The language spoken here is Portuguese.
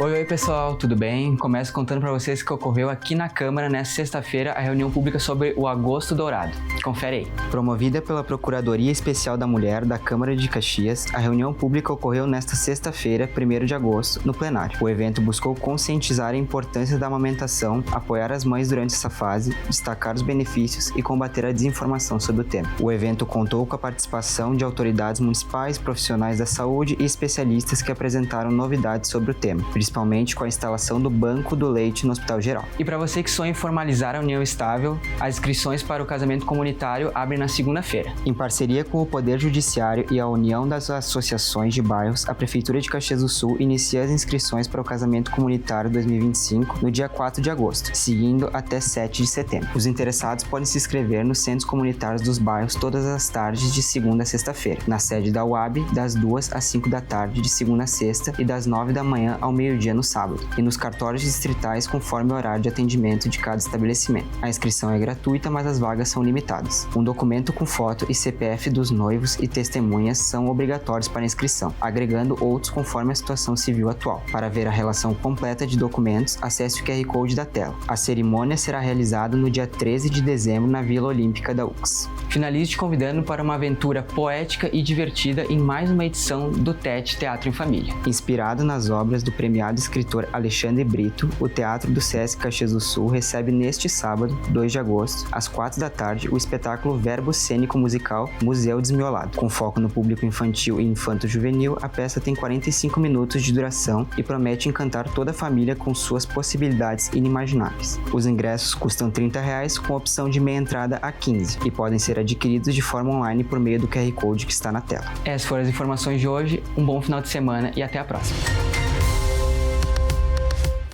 Oi pessoal, tudo bem? Começo contando para vocês que ocorreu aqui na Câmara nesta sexta-feira a reunião pública sobre o Agosto Dourado. Confere aí. Promovida pela Procuradoria Especial da Mulher da Câmara de Caxias, a reunião pública ocorreu nesta sexta-feira, 1º de agosto, no plenário. O evento buscou conscientizar a importância da amamentação, apoiar as mães durante essa fase, destacar os benefícios e combater a desinformação sobre o tema. O evento contou com a participação de autoridades municipais, profissionais da saúde e especialistas que apresentaram novidades sobre o tema, principalmente com a instalação do Banco do Leite no Hospital Geral. E para você que sonha em formalizar a união estável, as inscrições para o casamento comunitário abrem na segunda-feira. Em parceria com o Poder Judiciário e a União das Associações de Bairros, a Prefeitura de Caxias do Sul inicia as inscrições para o casamento comunitário 2025 no dia 4 de agosto, seguindo até 7 de setembro. Os interessados podem se inscrever nos centros comunitários dos bairros todas as tardes de segunda a sexta-feira, na sede da UAB, das 2 às 5 da tarde de segunda a sexta e das 9 da manhã ao meio-dia no sábado, e nos cartórios distritais conforme o horário de atendimento de cada estabelecimento. A inscrição é gratuita, mas as vagas são limitadas. Um documento com foto e CPF dos noivos e testemunhas são obrigatórios para inscrição, agregando outros conforme a situação civil atual. Para ver a relação completa de documentos, acesse o QR Code da tela. A cerimônia será realizada no dia 13 de dezembro na Vila Olímpica da UX. Finalizo te convidando para uma aventura poética e divertida em mais uma edição do TET Teatro em Família. Inspirado nas obras do premiado escritor Alexandre Brito, o Teatro do Sesc Caxias do Sul recebe neste sábado, 2 de agosto, às 4 da tarde, o espetáculo Verbo Cênico Musical Museu Desmiolado. Com foco no público infantil e infanto-juvenil, a peça tem 45 minutos de duração e promete encantar toda a família com suas possibilidades inimagináveis. Os ingressos custam R$30, com opção de meia entrada a 15, e podem ser adquiridos de forma online por meio do QR Code que está na tela. Essas foram as informações de hoje, um bom final de semana e até a próxima.